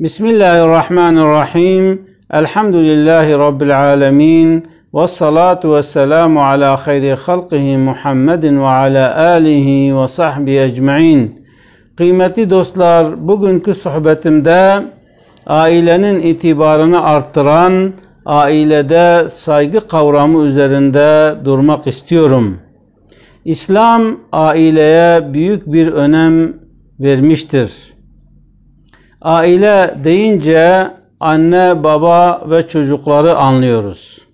Bismillahirrahmanirrahim. Elhamdülillahi Rabbil alemin. Ve salatu ve selamu ala hayri halqihi Muhammedin ve ala alihi ve sahbihi ecma'in. Kıymetli dostlar, bugünkü sohbetimde ailenin itibarını arttıran ailede saygı kavramı üzerinde durmak istiyorum. İslam aileye büyük bir önem vermiştir. Aile deyince anne, baba ve çocukları anlıyoruz.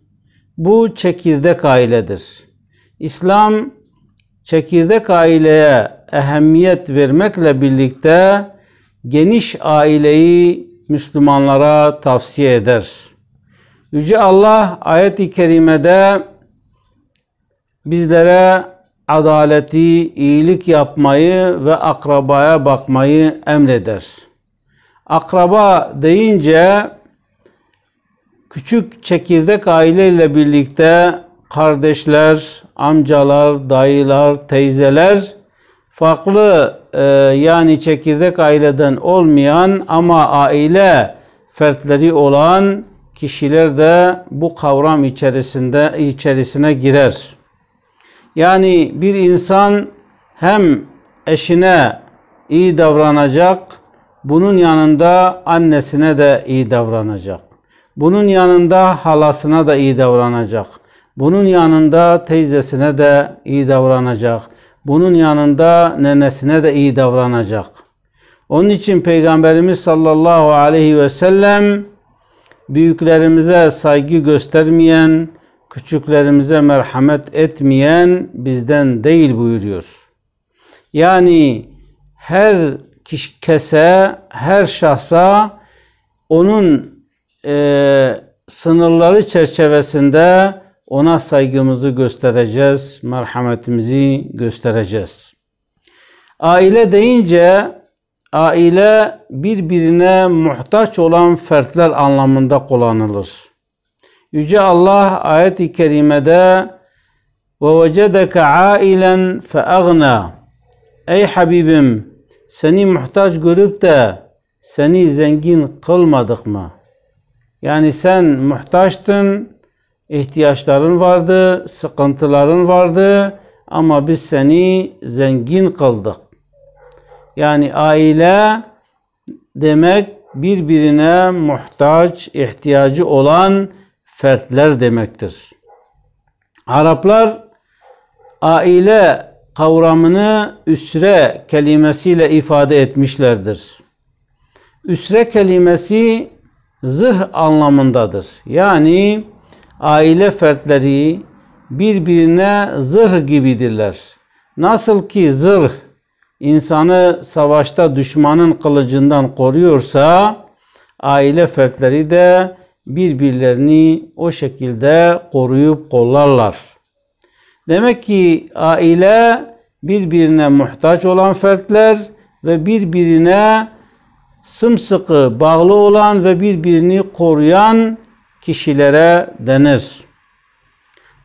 Bu çekirdek ailedir. İslam çekirdek aileye ehemmiyet vermekle birlikte geniş aileyi Müslümanlara tavsiye eder. Yüce Allah ayet-i kerimede bizlere adaleti, iyilik yapmayı ve akrabaya bakmayı emreder. Akraba deyince küçük çekirdek aileyle birlikte kardeşler, amcalar, dayılar, teyzeler, farklı yani çekirdek aileden olmayan ama aile fertleri olan kişiler de bu kavram içerisine girer. Yani bir insan hem eşine iyi davranacak, bunun yanında annesine de iyi davranacak. Bunun yanında halasına da iyi davranacak. Bunun yanında teyzesine de iyi davranacak. Bunun yanında nenesine de iyi davranacak. Onun için Peygamberimiz sallallahu aleyhi ve sellem büyüklerimize saygı göstermeyen, küçüklerimize merhamet etmeyen bizden değil buyuruyor. Yani her her şahsa onun sınırları çerçevesinde ona saygımızı göstereceğiz, merhametimizi göstereceğiz. Aile deyince aile birbirine muhtaç olan fertler anlamında kullanılır. Yüce Allah ayet-i kerimede وَوَجَدَكَ عَائِلًا فَأَغْنَى Ey Habibim, seni muhtaç görüp de seni zengin kılmadık mı? Yani sen muhtaçtın, ihtiyaçların vardı, sıkıntıların vardı ama biz seni zengin kıldık. Yani aile demek birbirine muhtaç, ihtiyacı olan fertler demektir. Araplar aile kavramını üsre kelimesiyle ifade etmişlerdir. Üsre kelimesi zırh anlamındadır. Yani aile fertleri birbirine zırh gibidirler. Nasıl ki zırh insanı savaşta düşmanın kılıcından koruyorsa, aile fertleri de birbirlerini o şekilde koruyup kollarlar. Demek ki aile birbirine muhtaç olan fertler ve birbirine sımsıkı bağlı olan ve birbirini koruyan kişilere denir.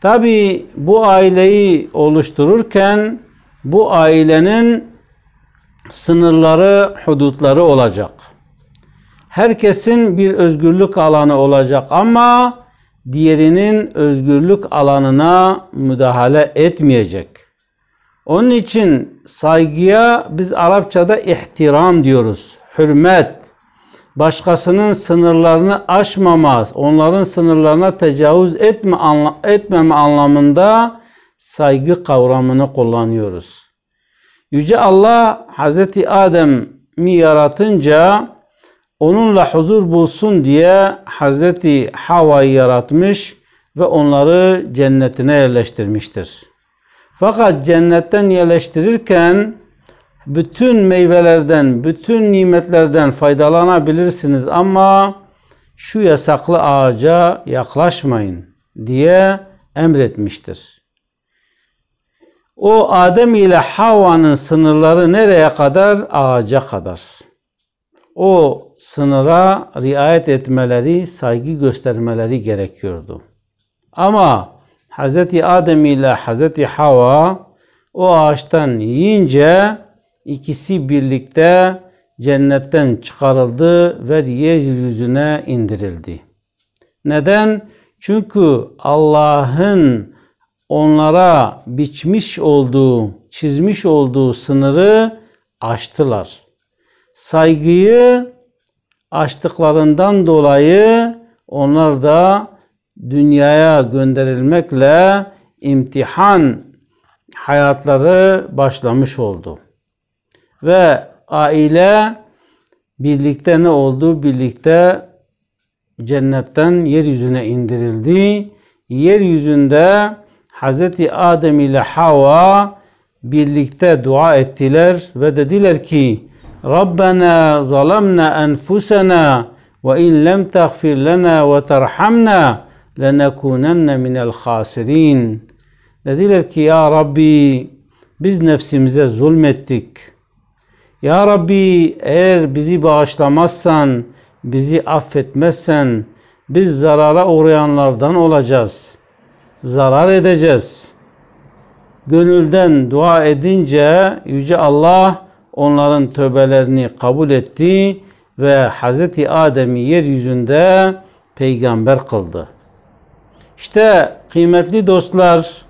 Tabi bu aileyi oluştururken bu ailenin sınırları, hudutları olacak. Herkesin bir özgürlük alanı olacak ama diğerinin özgürlük alanına müdahale etmeyecek. Onun için saygıya biz Arapçada ihtiram diyoruz. Hürmet, başkasının sınırlarını aşmamaz, onların sınırlarına tecavüz etmeme anlamında saygı kavramını kullanıyoruz. Yüce Allah Hazreti Adem'i yaratınca onunla huzur bulsun diye Hazreti Havva'yı yaratmış ve onları cennetine yerleştirmiştir. Fakat cennetten yerleştirirken bütün meyvelerden, bütün nimetlerden faydalanabilirsiniz ama şu yasaklı ağaca yaklaşmayın diye emretmiştir. O Adem ile Havva'nın sınırları nereye kadar? Ağaca kadar. O sınıra riayet etmeleri, saygı göstermeleri gerekiyordu. Ama Hz. Adem ile Hz. Havva o ağaçtan yiyince ikisi birlikte cennetten çıkarıldı ve yeryüzüne indirildi. Neden? Çünkü Allah'ın onlara biçmiş olduğu, çizmiş olduğu sınırı aştılar. Saygıyı aştıklarından dolayı onlar da dünyaya gönderilmekle imtihan hayatları başlamış oldu. Ve aile birlikte ne oldu? Birlikte cennetten yeryüzüne indirildi. Yeryüzünde Hz. Adem ile Havva birlikte dua ettiler ve dediler ki Rabbena zalamna enfusena ve in lem tagfir lana ve terhamna lenekunenne minel khasirin. Dediler ki ya Rabbi biz nefsimize zulmettik. Ya Rabbi eğer bizi bağışlamazsan, bizi affetmezsen biz zarara uğrayanlardan olacağız. Zarar edeceğiz. Gönülden dua edince Yüce Allah onların tövbelerini kabul etti ve Hz. Adem'i yeryüzünde peygamber kıldı. İşte kıymetli dostlar,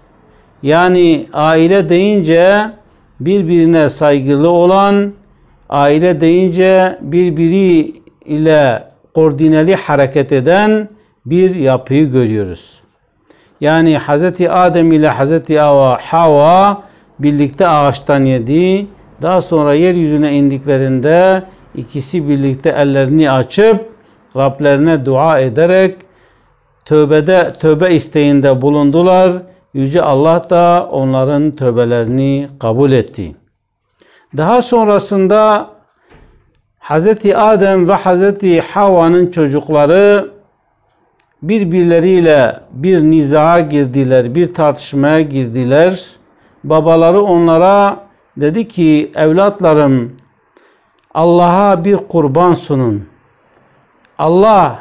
yani aile deyince birbirine saygılı olan, aile deyince birbiriyle koordineli hareket eden bir yapıyı görüyoruz. Yani Hz. Adem ile Hz. Havva birlikte ağaçtan yedi. Daha sonra yeryüzüne indiklerinde ikisi birlikte ellerini açıp Rablerine dua ederek tövbe isteğinde bulundular. Yüce Allah da onların tövbelerini kabul etti. Daha sonrasında Hz. Adem ve Hz. Havva'nın çocukları birbirleriyle bir nizaha girdiler, bir tartışmaya girdiler. Babaları onlara dedi ki evlatlarım Allah'a bir kurban sunun. Allah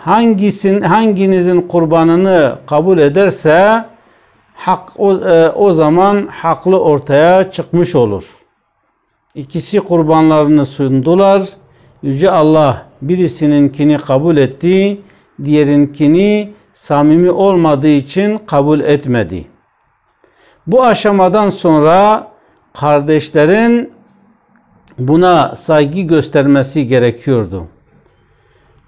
hanginizin kurbanını kabul ederse o zaman haklı ortaya çıkmış olur. İkisi kurbanlarını sundular. Yüce Allah birisininkini kabul etti, diğerinkini samimi olmadığı için kabul etmedi. Bu aşamadan sonra kardeşlerin buna saygı göstermesi gerekiyordu.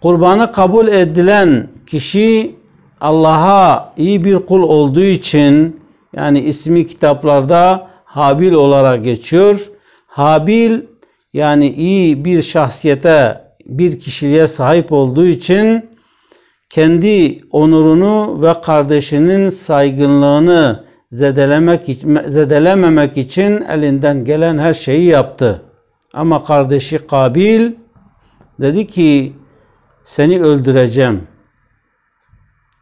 Kurbanı kabul edilen kişi Allah'a iyi bir kul olduğu için, yani ismi kitaplarda Habil olarak geçiyor. Habil yani iyi bir şahsiyete, bir kişiliğe sahip olduğu için kendi onurunu ve kardeşinin saygınlığını zedelememek için elinden gelen her şeyi yaptı. Ama kardeşi Kabil dedi ki seni öldüreceğim.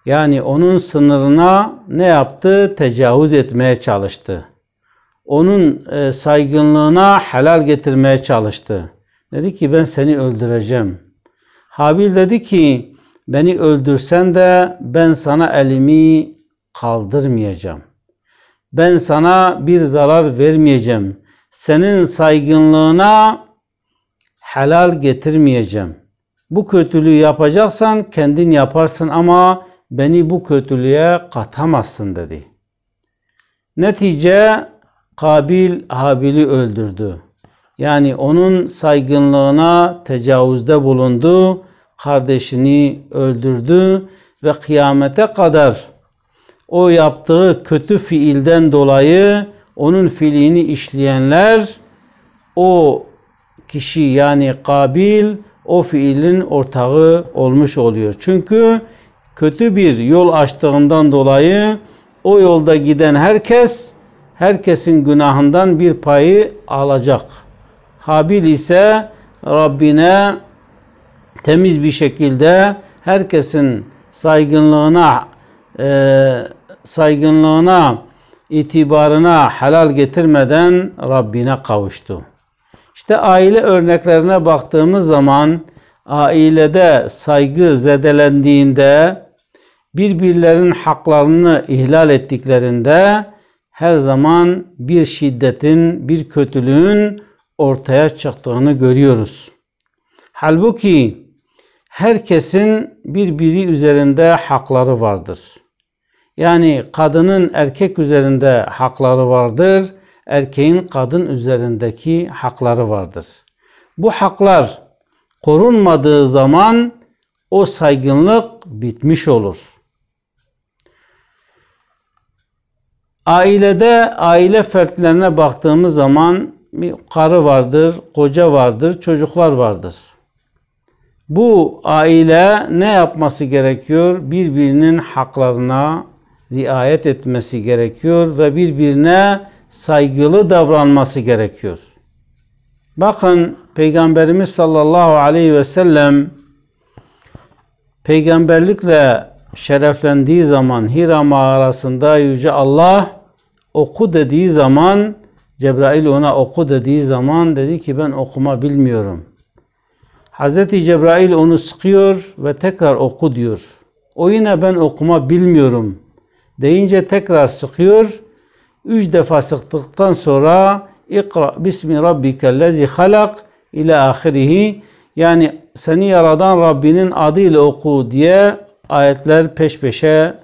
Yani onun sınırına ne yaptı? Tecavüz etmeye çalıştı. Onun saygınlığına helal getirmeye çalıştı. Dedi ki ben seni öldüreceğim. Habil dedi ki beni öldürsen de ben sana elimi kaldırmayacağım. Ben sana bir zarar vermeyeceğim. Senin saygınlığına helal getirmeyeceğim. Bu kötülüğü yapacaksan kendin yaparsın ama beni bu kötülüğe katamazsın dedi. Netice Kabil Habil'i öldürdü. Yani onun saygınlığına tecavüzde bulundu, kardeşini öldürdü ve kıyamete kadar o yaptığı kötü fiilden dolayı onun fiilini işleyenler o kişi yani Kabil o fiilin ortağı olmuş oluyor. Çünkü kötü bir yol açtığından dolayı o yolda giden herkesin günahından bir payı alacak. Habil ise Rabbine temiz bir şekilde herkesin saygınlığına, itibarına helal getirmeden Rabbine kavuştu. İşte aile örneklerine baktığımız zaman ailede saygı zedelendiğinde, birbirlerinin haklarını ihlal ettiklerinde her zaman bir şiddetin, bir kötülüğün ortaya çıktığını görüyoruz. Halbuki herkesin birbiri üzerinde hakları vardır. Yani kadının erkek üzerinde hakları vardır, erkeğin kadın üzerindeki hakları vardır. Bu haklar korunmadığı zaman o saygınlık bitmiş olur. Ailede, aile fertlerine baktığımız zaman bir karı vardır, koca vardır, çocuklar vardır. Bu aile ne yapması gerekiyor? Birbirinin haklarına riayet etmesi gerekiyor ve birbirine saygılı davranması gerekiyor. Bakın Peygamberimiz sallallahu aleyhi ve sellem peygamberlikle şereflendiği zaman Hira mağarasında Yüce Allah oku dediği zaman, Cebrail ona oku dediği zaman dedi ki ben okuma bilmiyorum. Hazreti Cebrail onu sıkıyor ve tekrar oku diyor. O yine ben okuma bilmiyorum deyince tekrar sıkıyor. 3 defa sıktıktan sonra İkra bismi rabbikellezi halak ila ahirihi, yani seni yaradan Rabbinin adıyla oku diye ayetler peş peşe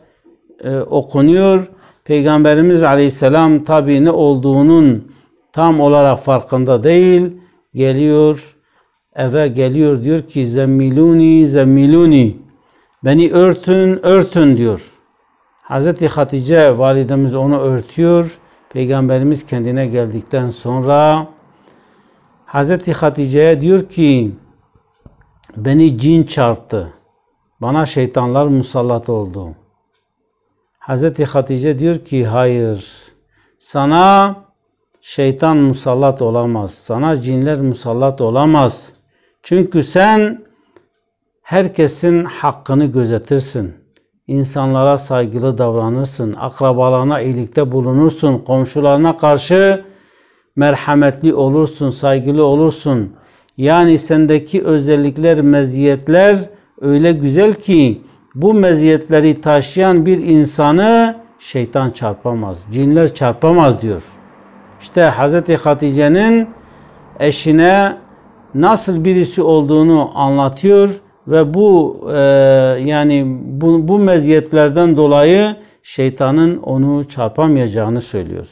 okunuyor. Peygamberimiz aleyhisselam tabi ne olduğunun tam olarak farkında değil. Geliyor, eve geliyor, diyor ki zemmiluni zemmiluni, beni örtün örtün diyor. Hazreti Hatice validemiz onu örtüyor. Peygamberimiz kendine geldikten sonra Hazreti Hatice'ye diyor ki beni cin çarptı. Bana şeytanlar musallat oldu. Hazreti Hatice diyor ki hayır, sana şeytan musallat olamaz. Sana cinler musallat olamaz. Çünkü sen herkesin hakkını gözetirsin. İnsanlara saygılı davranırsın. Akrabalarına iyilikte bulunursun. Komşularına karşı merhametli olursun, saygılı olursun. Yani sendeki özellikler, meziyetler öyle güzel ki bu meziyetleri taşıyan bir insanı şeytan çarpamaz, cinler çarpamaz diyor. İşte Hazreti Hatice'nin eşine nasıl birisi olduğunu anlatıyor ve bu meziyetlerden dolayı şeytanın onu çarpamayacağını söylüyor.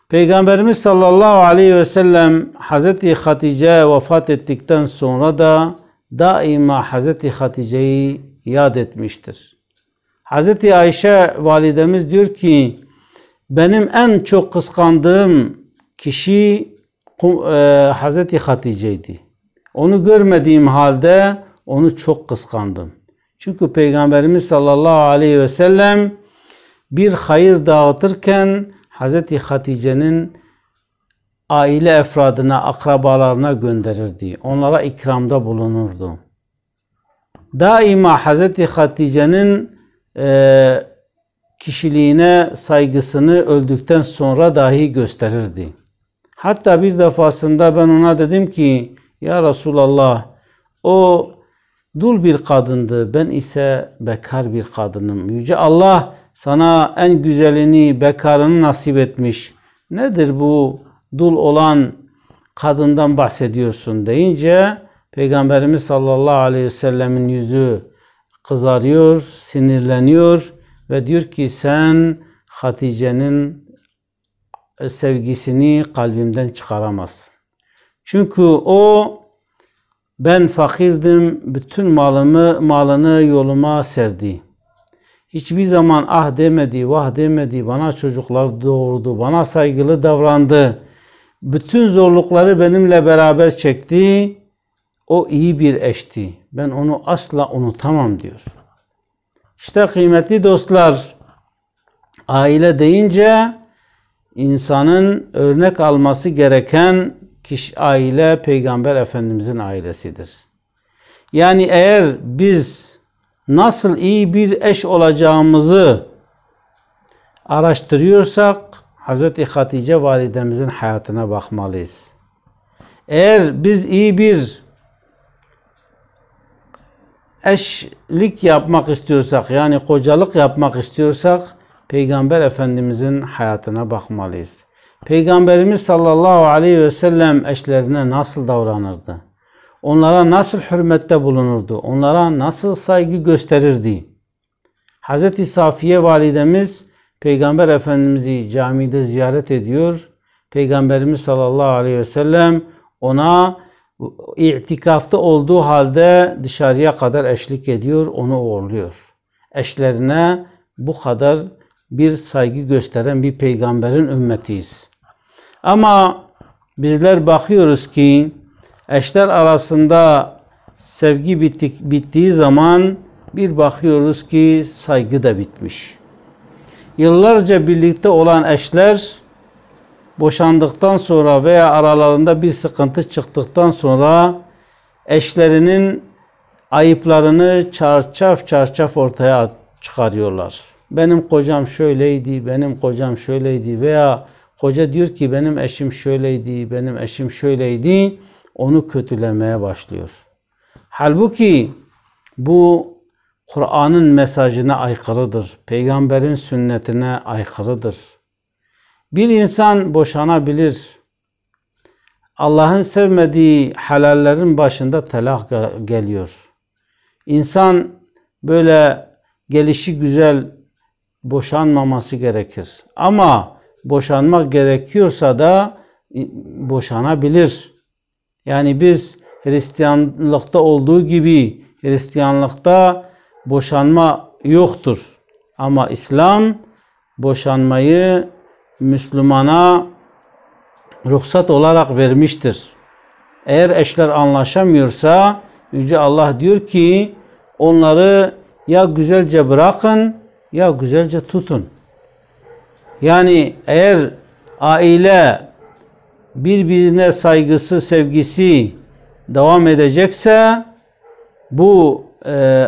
Peygamberimiz sallallahu aleyhi ve sellem Hazreti Hatice vefat ettikten sonra da daima Hazreti Hatice'yi yad etmiştir. Hazreti Ayşe validemiz diyor ki benim en çok kıskandığım kişi Hazreti Hatice'ydi. Onu görmediğim halde onu çok kıskandım. Çünkü Peygamberimiz sallallahu aleyhi ve sellem bir hayır dağıtırken Hazreti Hatice'nin aile efradına, akrabalarına gönderirdi. Onlara ikramda bulunurdu. Daima Hazreti Hatice'nin kişiliğine saygısını öldükten sonra dahi gösterirdi. Hatta bir defasında ben ona dedim ki ya Resulallah, o dul bir kadındı, ben ise bekar bir kadınım. Yüce Allah sana en güzelini, bekarını nasip etmiş. Nedir bu dul olan kadından bahsediyorsun deyince Peygamberimiz sallallahu aleyhi ve sellemin yüzü kızarıyor, sinirleniyor ve diyor ki sen Hatice'nin sevgisini kalbimden çıkaramazsın. Çünkü o ben fakirdim, bütün malını yoluma serdi. Hiçbir zaman ah demedi, vah demedi, bana çocuklar doğurdu, bana saygılı davrandı. Bütün zorlukları benimle beraber çekti. O iyi bir eşti. Ben onu asla unutamam diyor. İşte kıymetli dostlar, aile deyince insanın örnek alması gereken aile Peygamber Efendimizin ailesidir. Yani eğer biz nasıl iyi bir eş olacağımızı araştırıyorsak Hazreti Hatice validemizin hayatına bakmalıyız. Eğer biz iyi bir eşlik yapmak istiyorsak, yani kocalık yapmak istiyorsak Peygamber Efendimizin hayatına bakmalıyız. Peygamberimiz sallallahu aleyhi ve sellem eşlerine nasıl davranırdı? onlara nasıl hürmette bulunurdu? Onlara nasıl saygı gösterirdi? Hazreti Safiye validemiz Peygamber Efendimiz'i camide ziyaret ediyor. Peygamberimiz sallallahu aleyhi ve sellem ona itikafta olduğu halde dışarıya kadar eşlik ediyor, onu uğurluyor. Eşlerine bu kadar bir saygı gösteren bir peygamberin ümmetiyiz. Ama bizler bakıyoruz ki eşler arasında sevgi bittiği zaman bir bakıyoruz ki saygı da bitmiş. Yıllarca birlikte olan eşler boşandıktan sonra veya aralarında bir sıkıntı çıktıktan sonra eşlerinin ayıplarını çarçaf çarçaf ortaya çıkarıyorlar. Benim kocam şöyleydi, benim kocam şöyleydi veya koca diyor ki benim eşim şöyleydi, benim eşim şöyleydi, onu kötülemeye başlıyor. Halbuki bu Kur'an'ın mesajına aykırıdır, peygamberin sünnetine aykırıdır. Bir insan boşanabilir. Allah'ın sevmediği halallerin başında talak geliyor. İnsan böyle gelişi güzel boşanmaması gerekir. Ama boşanmak gerekiyorsa da boşanabilir. Yani biz Hristiyanlıkta olduğu gibi Hristiyanlıkta boşanma yoktur. Ama İslam boşanmayı Müslümana ruhsat olarak vermiştir. Eğer eşler anlaşamıyorsa Yüce Allah diyor ki onları ya güzelce bırakın ya güzelce tutun. Yani eğer aile birbirine saygısı, sevgisi devam edecekse bu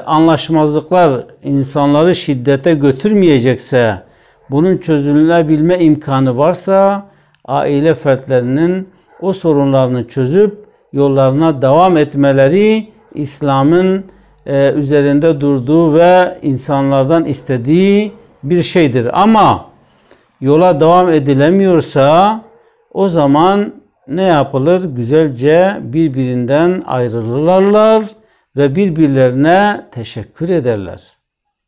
anlaşmazlıklar insanları şiddete götürmeyecekse, bunun çözülebilme imkanı varsa aile fertlerinin o sorunlarını çözüp yollarına devam etmeleri İslam'ın üzerinde durduğu ve insanlardan istediği bir şeydir. Ama yola devam edilemiyorsa o zaman ne yapılır? Güzelce birbirinden ayrılırlar ve birbirlerine teşekkür ederler.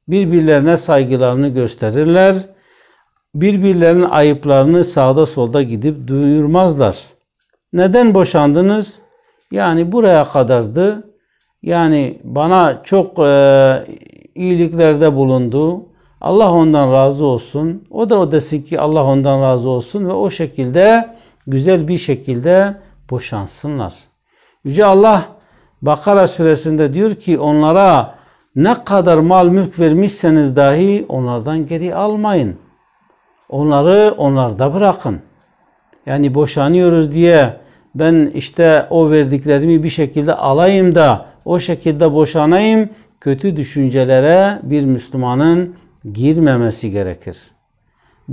Birbirlerine saygılarını gösterirler. Birbirlerinin ayıplarını sağda solda gidip duyurmazlar. Neden boşandınız? Yani buraya kadardı. Yani bana çok iyiliklerde bulundu. Allah ondan razı olsun. O da desin ki Allah ondan razı olsun ve o şekilde güzel bir şekilde boşansınlar. Yüce Allah Bakara suresinde diyor ki onlara ne kadar mal mülk vermişseniz dahi onlardan geri almayın. Onları onlarda bırakın. Yani boşanıyoruz diye ben işte o verdiklerimi bir şekilde alayım da o şekilde boşanayım, kötü düşüncelere bir Müslümanın girmemesi gerekir.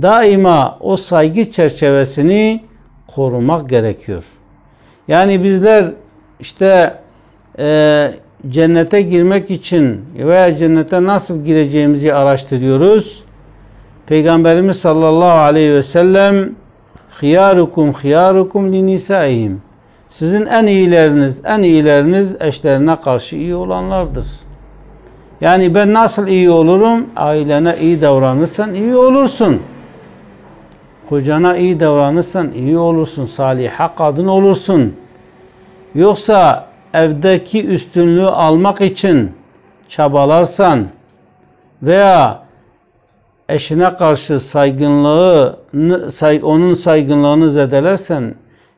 Daima o saygı çerçevesini korumak gerekiyor. Yani bizler işte cennete girmek için veya cennete nasıl gireceğimizi araştırıyoruz. Peygamberimiz sallallahu aleyhi ve sellem "Khiyarukum li nisaihim." Sizin en iyileriniz eşlerine karşı iyi olanlardır. Yani ben nasıl iyi olurum? Ailene iyi davranırsan iyi olursun. Kocana iyi davranırsan iyi olursun. Saliha kadın olursun. Yoksa evdeki üstünlüğü almak için çabalarsan veya eşine karşı onun saygınlığını zedelersen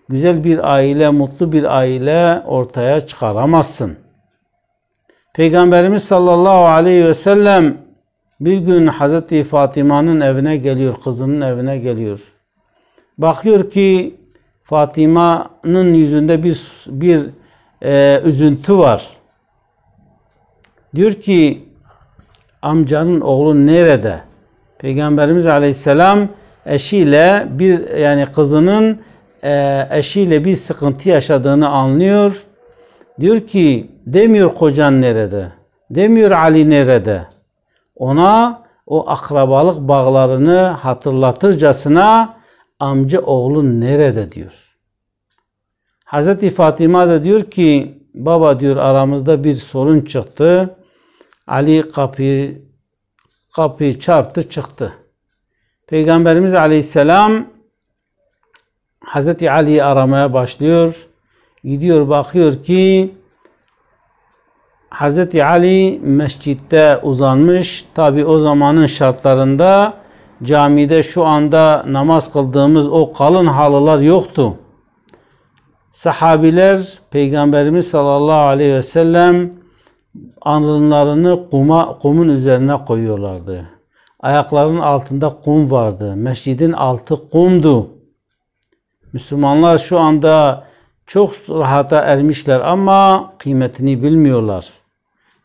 güzel bir aile, mutlu bir aile ortaya çıkaramazsın. Peygamberimiz sallallahu aleyhi ve sellem bir gün Hazreti Fatıma'nın evine geliyor, kızının evine geliyor. Bakıyor ki Fatıma'nın yüzünde bir üzüntü var. Diyor ki amcanın oğlu nerede? Peygamberimiz aleyhisselam eşiyle kızının eşiyle bir sıkıntı yaşadığını anlıyor. Diyor ki demiyor kocan nerede? Demiyor Ali nerede? Ona o akrabalık bağlarını hatırlatırcasına amca oğlun nerede diyor. Hazreti Fatıma da diyor ki baba diyor aramızda bir sorun çıktı. Ali kapıyı çarptı çıktı. Peygamberimiz Aleyhisselam Hazreti Ali'yi aramaya başlıyor. Gidiyor bakıyor ki Hazreti Ali mescitte uzanmış. Tabi o zamanın şartlarında camide şu anda namaz kıldığımız o kalın halılar yoktu. Sahabiler Peygamberimiz sallallahu aleyhi ve sellem alınlarını kumun üzerine koyuyorlardı. Ayaklarının altında kum vardı. Mescidin altı kumdu. Müslümanlar şu anda çok rahata ermişler ama kıymetini bilmiyorlar.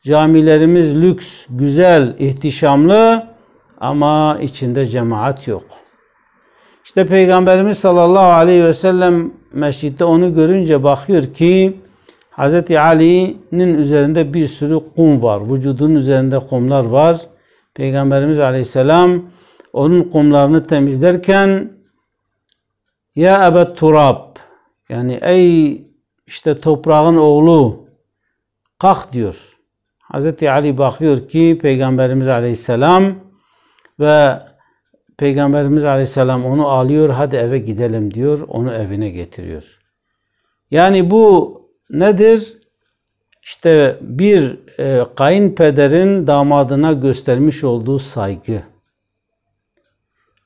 Camilerimiz lüks, güzel, ihtişamlı ama içinde cemaat yok. İşte Peygamberimiz sallallahu aleyhi ve sellem mescitte onu görünce bakıyor ki Hz. Ali'nin üzerinde bir sürü kum var. Vücudunun üzerinde kumlar var. Peygamberimiz aleyhisselam onun kumlarını temizlerken ya Ebet Turab, yani ey işte toprağın oğlu kalk diyor. Hz. Ali bakıyor ki Peygamberimiz aleyhisselam ve Peygamberimiz aleyhisselam onu alıyor, hadi eve gidelim diyor, onu evine getiriyor. Yani bu nedir? İşte bir kayınpederin damadına göstermiş olduğu saygı.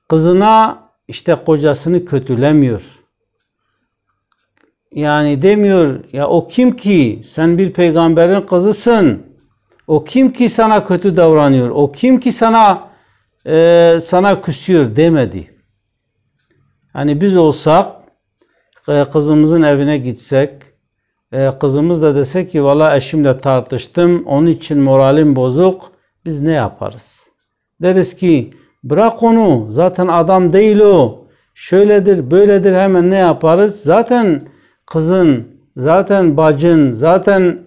Kızına işte kocasını kötülemiyor. Yani demiyor ya o kim ki? Sen bir peygamberin kızısın. O kim ki sana kötü davranıyor? O kim ki sana küsüyor demedi. Hani biz olsak kızımızın evine gitsek, kızımız da desek ki valla eşimle tartıştım, onun için moralim bozuk, biz ne yaparız? Deriz ki bırak onu, zaten adam değil o, şöyledir böyledir, hemen ne yaparız? Zaten kızın, zaten bacın, zaten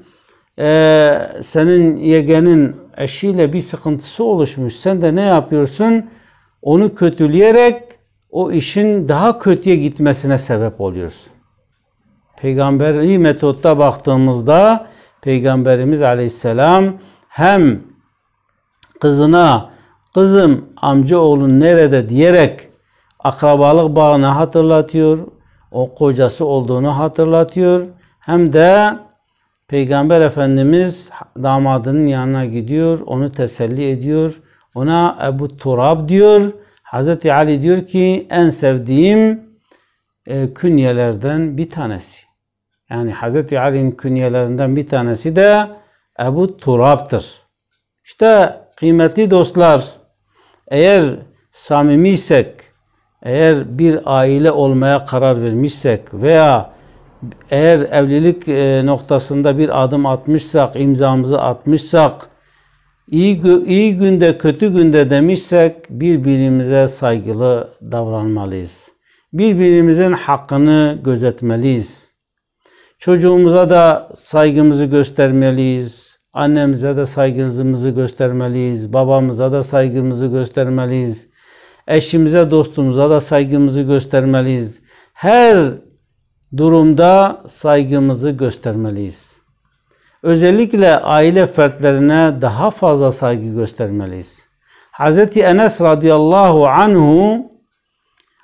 senin yeğenin eşiyle bir sıkıntısı oluşmuş. Sen de ne yapıyorsun? Onu kötüleyerek o işin daha kötüye gitmesine sebep oluyorsun. Peygamberi metotta baktığımızda Peygamberimiz aleyhisselam hem kızına kızım amcaoğlun nerede diyerek akrabalık bağını hatırlatıyor, o kocası olduğunu hatırlatıyor, hem de Peygamber Efendimiz damadının yanına gidiyor, onu teselli ediyor, ona Ebu Turab diyor. Hazreti Ali diyor ki en sevdiğim künyelerden bir tanesi. Yani Hazreti Ali'nin künyelerinden bir tanesi de Ebu Turab'tır. İşte kıymetli dostlar, eğer samimiysek, eğer bir aile olmaya karar vermişsek veya eğer evlilik noktasında bir adım atmışsak, imzamızı atmışsak, iyi günde kötü günde demişsek birbirimize saygılı davranmalıyız. Birbirimizin hakkını gözetmeliyiz. Çocuğumuza da saygımızı göstermeliyiz. Annemize de saygımızı göstermeliyiz. Babamıza da saygımızı göstermeliyiz. Eşimize, dostumuza da saygımızı göstermeliyiz. Her durumda saygımızı göstermeliyiz. Özellikle aile fertlerine daha fazla saygı göstermeliyiz. Hz. Enes radıyallahu anhu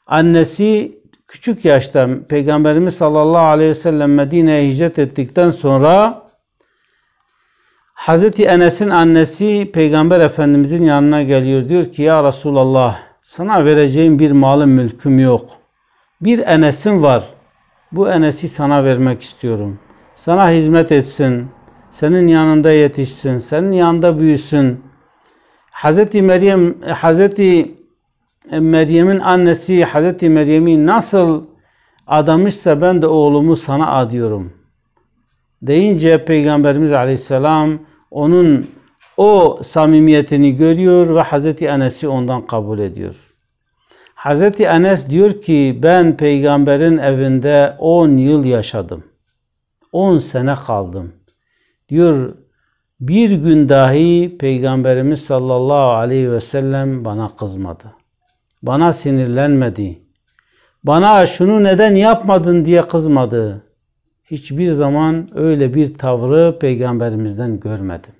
annesi küçük yaşta Peygamberimiz sallallahu aleyhi ve sellem Medine'ye hicret ettikten sonra Hz. Enes'in annesi Peygamber Efendimizin yanına geliyor. Diyor ki ya Resulallah, sana vereceğim bir malım mülküm yok. Bir Enes'im var. Bu Enes'i sana vermek istiyorum. Sana hizmet etsin. Senin yanında yetişsin. Senin yanında büyüsün. Hazreti Meryem'in annesi Hazreti Meryem'i nasıl adamışsa ben de oğlumu sana adıyorum deyince Peygamberimiz Aleyhisselam onun o samimiyetini görüyor ve Hazreti Enes'i ondan kabul ediyor. Hazreti Enes diyor ki ben peygamberin evinde 10 yıl yaşadım. 10 sene kaldım. Diyor bir gün dahi Peygamberimiz sallallahu aleyhi ve sellem bana kızmadı. Bana sinirlenmedi. Bana şunu neden yapmadın diye kızmadı. hiçbir zaman öyle bir tavrı Peygamberimizden görmedim.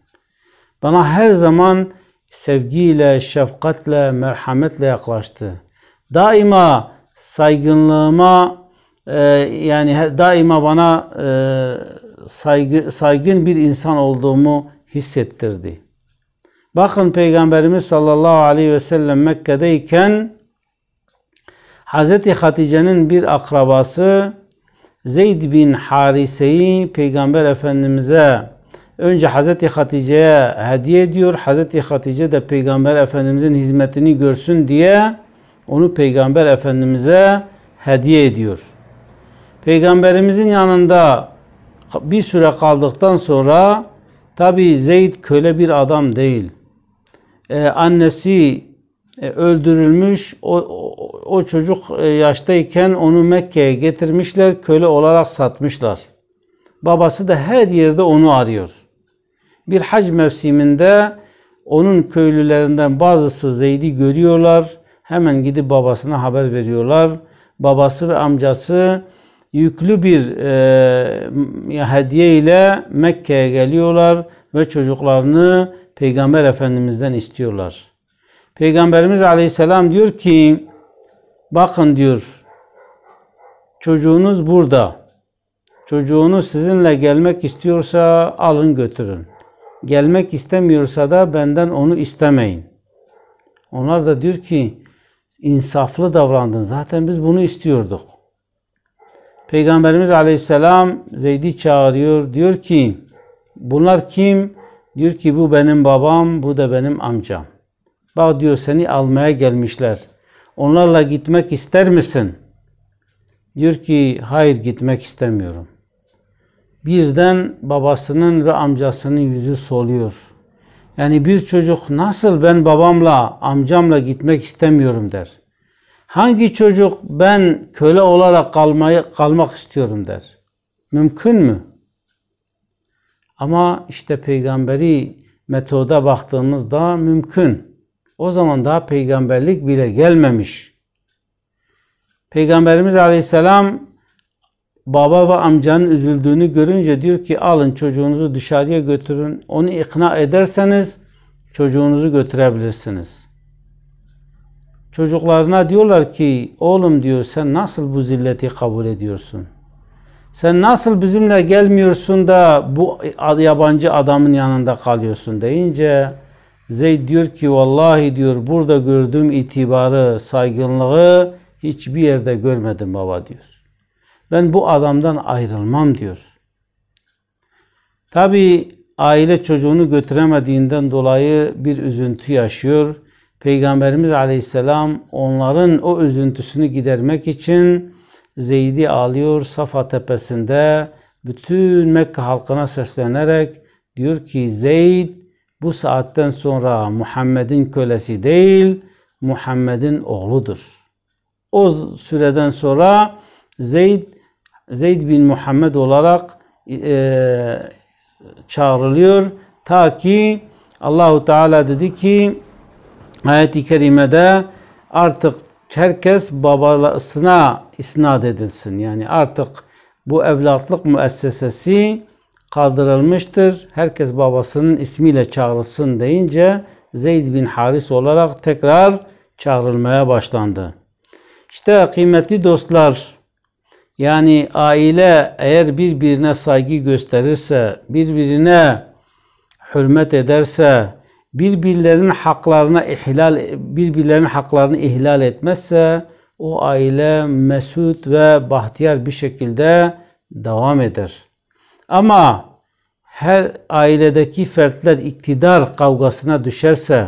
Bana her zaman sevgiyle, şefkatle, merhametle yaklaştı. Daima saygınlığıma yani daima bana saygın bir insan olduğumu hissettirdi. Bakın Peygamberimiz sallallahu aleyhi ve sellem Mekke'deyken Hazreti Hatice'nin bir akrabası Zeyd bin Harise'yi Peygamber Efendimiz'e önce Hazreti Hatice'ye hediye ediyor. Hazreti Hatice de Peygamber Efendimiz'in hizmetini görsün diye onu Peygamber Efendimiz'e hediye ediyor. Peygamberimizin yanında bir süre kaldıktan sonra tabi Zeyd köle bir adam değil. Annesi öldürülmüş. O çocuk yaştayken onu Mekke'ye getirmişler. Köle olarak satmışlar. Babası da her yerde onu arıyor. Bir hac mevsiminde onun köylülerinden bazısı Zeyd'i görüyorlar. Hemen gidip babasına haber veriyorlar. Babası ve amcası yüklü bir hediye ile Mekke'ye geliyorlar ve çocuklarını Peygamber Efendimiz'den istiyorlar. Peygamberimiz Aleyhisselam diyor ki, bakın diyor, çocuğunuz burada. Çocuğunuz sizinle gelmek istiyorsa alın götürün. Gelmek istemiyorsa da benden onu istemeyin. Onlar da diyor ki, insaflı davrandın. Zaten biz bunu istiyorduk. Peygamberimiz Aleyhisselam Zeyd'i çağırıyor. Diyor ki, bunlar kim? Diyor ki, bu benim babam, bu da benim amcam. Bak diyor, seni almaya gelmişler. Onlarla gitmek ister misin? Diyor ki, hayır, gitmek istemiyorum. Birden babasının ve amcasının yüzü soluyor. Yani bir çocuk nasıl ben babamla, amcamla gitmek istemiyorum der. Hangi çocuk ben köle olarak kalmak istiyorum der. Mümkün mü? Ama işte peygamberi metoda baktığımızda mümkün. O zaman daha peygamberlik bile gelmemiş. Peygamberimiz Aleyhisselam baba ve amcanın üzüldüğünü görünce diyor ki, alın çocuğunuzu dışarıya götürün. Onu ikna ederseniz çocuğunuzu götürebilirsiniz. Çocuklarına diyorlar ki, oğlum diyor, sen nasıl bu zilleti kabul ediyorsun? Sen nasıl bizimle gelmiyorsun da bu yabancı adamın yanında kalıyorsun deyince Zeyd diyor ki, vallahi diyor, burada gördüğüm itibarı, saygınlığı hiçbir yerde görmedim baba diyor. Ben bu adamdan ayrılmam diyor. Tabi aile çocuğunu götüremediğinden dolayı bir üzüntü yaşıyor. Peygamberimiz Aleyhisselam onların o üzüntüsünü gidermek için Zeyd'i alıyor, Safa tepesinde bütün Mekke halkına seslenerek diyor ki, Zeyd bu saatten sonra Muhammed'in kölesi değil, Muhammed'in oğludur. O süreden sonra Zeyd bin Muhammed olarak çağrılıyor. Ta ki Allahu Teala dedi ki ayet-i kerimede artık herkes babasına isnat edilsin. Yani artık bu evlatlık müessesesi kaldırılmıştır. Herkes babasının ismiyle çağrılsın deyince Zeyd bin Haris olarak tekrar çağrılmaya başlandı. İşte kıymetli dostlar, yani aile eğer birbirine saygı gösterirse, birbirine hürmet ederse, birbirlerinin haklarını ihlal etmezse o aile mesut ve bahtiyar bir şekilde devam eder. Ama her ailedeki fertler iktidar kavgasına düşerse,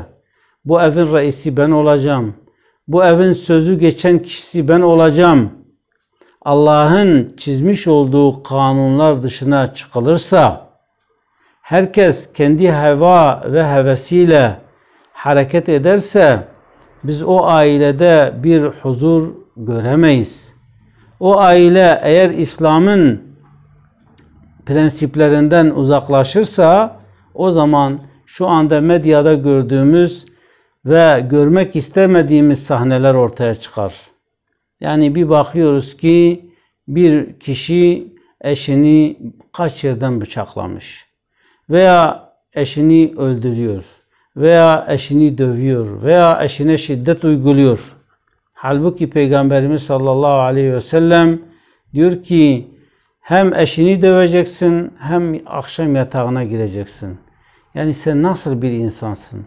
bu evin reisi ben olacağım, bu evin sözü geçen kişisi ben olacağım, Allah'ın çizmiş olduğu kanunlar dışına çıkılırsa, herkes kendi heva ve hevesiyle hareket ederse, biz o ailede bir huzur göremeyiz. O aile eğer İslam'ın prensiplerinden uzaklaşırsa, o zaman şu anda medyada gördüğümüz ve görmek istemediğimiz sahneler ortaya çıkar. Yani bir bakıyoruz ki bir kişi eşini kaç yerden bıçaklamış veya eşini öldürüyor veya eşini dövüyor veya eşine şiddet uyguluyor. Halbuki Peygamberimiz sallallahu aleyhi ve sellem diyor ki hem eşini döveceksin hem akşam yatağına gireceksin. Yani sen nasıl bir insansın?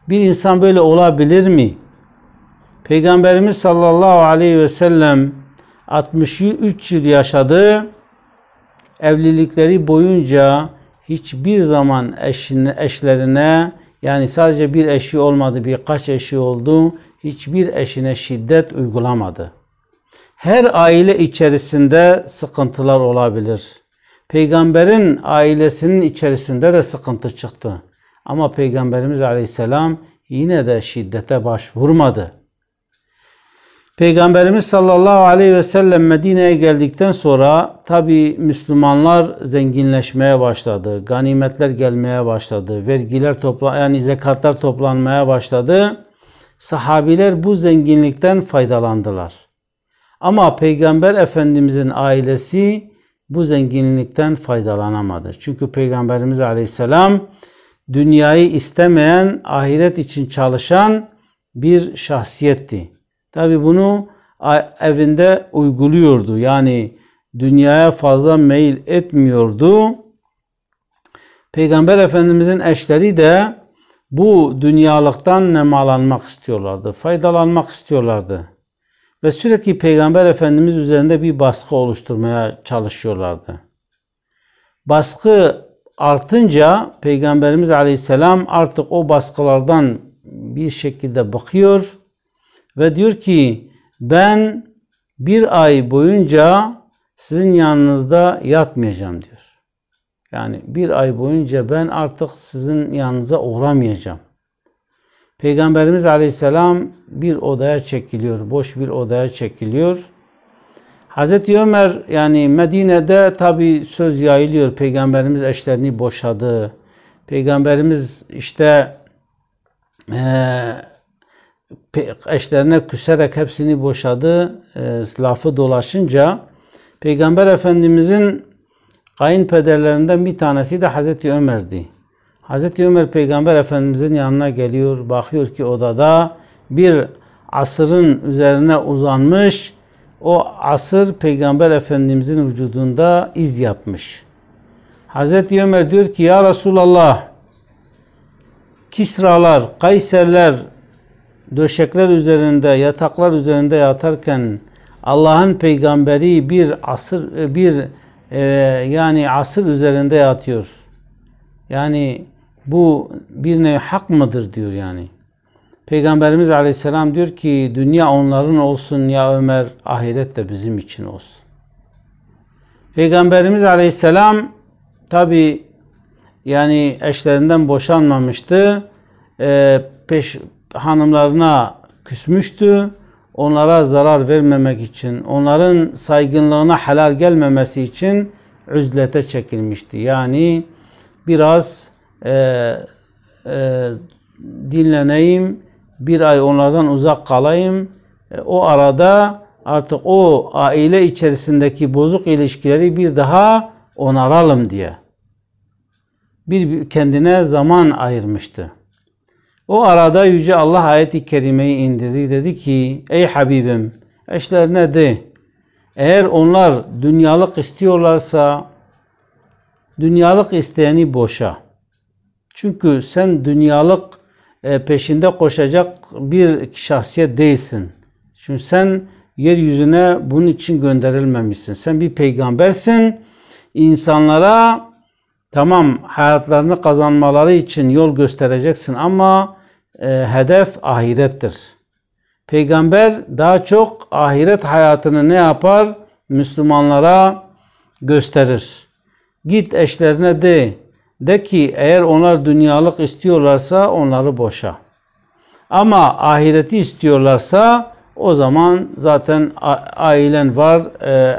Bir insan böyle olabilir mi? Peygamberimiz sallallahu aleyhi ve sellem 63 yıl yaşadı. Evlilikleri boyunca hiçbir zaman eşlerine, yani sadece bir eşi olmadı, birkaç eşi oldu, hiçbir eşine şiddet uygulamadı. Her aile içerisinde sıkıntılar olabilir. Peygamberin ailesinin içerisinde de sıkıntı çıktı. Ama Peygamberimiz Aleyhisselam yine de şiddete başvurmadı. Peygamberimiz sallallahu aleyhi ve sellem Medine'ye geldikten sonra tabi Müslümanlar zenginleşmeye başladı. Ganimetler gelmeye başladı. Vergiler yani zekatlar toplanmaya başladı. Sahabiler bu zenginlikten faydalandılar. Ama Peygamber Efendimizin ailesi bu zenginlikten faydalanamadı. Çünkü Peygamberimiz Aleyhisselam dünyayı istemeyen, ahiret için çalışan bir şahsiyetti. Tabi bunu evinde uyguluyordu. Yani dünyaya fazla meyil etmiyordu. Peygamber Efendimizin eşleri de bu dünyalıktan nemalanmak istiyorlardı. Faydalanmak istiyorlardı. Ve sürekli Peygamber Efendimiz üzerinde bir baskı oluşturmaya çalışıyorlardı. Baskı artınca Peygamberimiz Aleyhisselam artık o baskılardan bir şekilde bakıyor ve diyor ki ben bir ay boyunca sizin yanınızda yatmayacağım diyor. Yani bir ay boyunca ben artık sizin yanınıza uğramayacağım. Peygamberimiz Aleyhisselam bir odaya çekiliyor. Boş bir odaya çekiliyor. Hazreti Ömer, yani Medine'de tabi söz yayılıyor. Peygamberimiz eşlerini boşadı. Peygamberimiz işte eşlerine küserek hepsini boşadı. Lafı dolaşınca Peygamber Efendimizin kayınpederlerinden bir tanesi de Hazreti Ömer'di. Hazreti Ömer Peygamber Efendimizin yanına geliyor. Bakıyor ki odada bir asırın üzerine uzanmış. O asır Peygamber Efendimizin vücudunda iz yapmış. Hazreti Ömer diyor ki ya Resulallah, Kisralar, Kayserler döşekler üzerinde, yataklar üzerinde yatarken Allah'ın peygamberi yani asır üzerinde yatıyor. Yani bu bir nevi hak mıdır diyor yani. Peygamberimiz Aleyhisselam diyor ki dünya onların olsun ya Ömer, ahiret de bizim için olsun. Peygamberimiz Aleyhisselam tabi yani eşlerinden boşanmamıştı. Hanımlarına küsmüştü. Onlara zarar vermemek için, onların saygınlığına helal gelmemesi için üzlete çekilmişti. Yani biraz dinleneyim, bir ay onlardan uzak kalayım. O arada artık o aile içerisindeki bozuk ilişkileri bir daha onaralım diye bir kendine zaman ayırmıştı. O arada Yüce Allah ayet-i kerimeyi indirdi. Dedi ki ey Habibim, eşlerine de eğer onlar dünyalık istiyorlarsa dünyalık isteyeni boşa. Çünkü sen dünyalık peşinde koşacak bir şahsiyet değilsin. Çünkü sen yeryüzüne bunun için gönderilmemişsin. Sen bir peygambersin. İnsanlara tamam hayatlarını kazanmaları için yol göstereceksin ama hedef ahirettir. Peygamber daha çok ahiret hayatını ne yapar? Müslümanlara gösterir. Git eşlerine de ki eğer onlar dünyalık istiyorlarsa onları boşa. Ama ahireti istiyorlarsa o zaman zaten ailen var,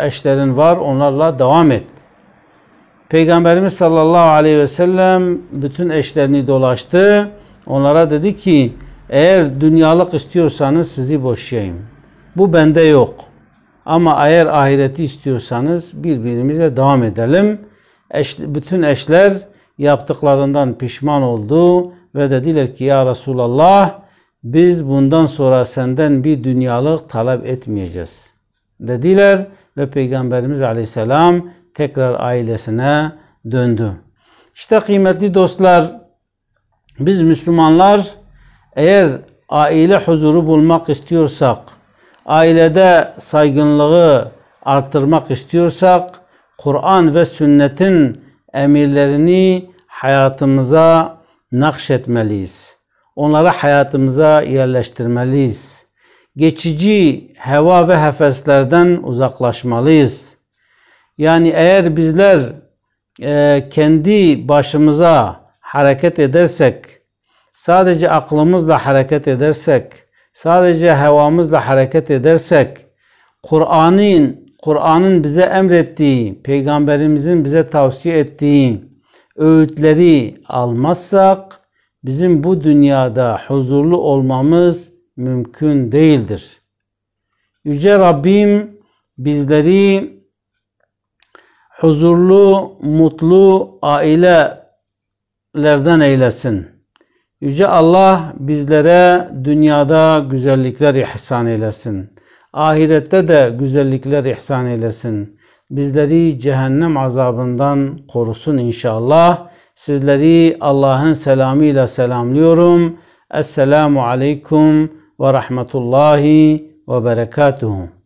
eşlerin var, onlarla devam et. Peygamberimiz sallallahu aleyhi ve sellem bütün eşlerini dolaştı. Onlara dedi ki eğer dünyalık istiyorsanız sizi boşayayım. Bu bende yok. Ama eğer ahireti istiyorsanız birbirimize devam edelim. Bütün eşler yaptıklarından pişman oldu ve dediler ki ya Resulallah biz bundan sonra senden bir dünyalık talep etmeyeceğiz dediler ve Peygamberimiz Aleyhisselam tekrar ailesine döndü. İşte kıymetli dostlar, biz Müslümanlar eğer aile huzuru bulmak istiyorsak, ailede saygınlığı artırmak istiyorsak, Kur'an ve sünnetin emirlerini hayatımıza nakşetmeliyiz. Onları hayatımıza yerleştirmeliyiz. Geçici heva ve heveslerden uzaklaşmalıyız. Yani eğer bizler kendi başımıza hareket edersek, sadece aklımızla hareket edersek, sadece hevamızla hareket edersek, Kur'an'ın bize emrettiği, Peygamberimizin bize tavsiye ettiği öğütleri almazsak, bizim bu dünyada huzurlu olmamız mümkün değildir. Yüce Rabbim bizleri huzurlu, mutlu ailelerden eylesin. Yüce Allah bizlere dünyada güzellikler ihsan eylesin. Ahirette de güzellikler ihsan eylesin. Bizleri cehennem azabından korusun inşallah. Sizleri Allah'ın selamıyla selamlıyorum. Esselamu aleyküm ve rahmetullahi ve berekatuhu.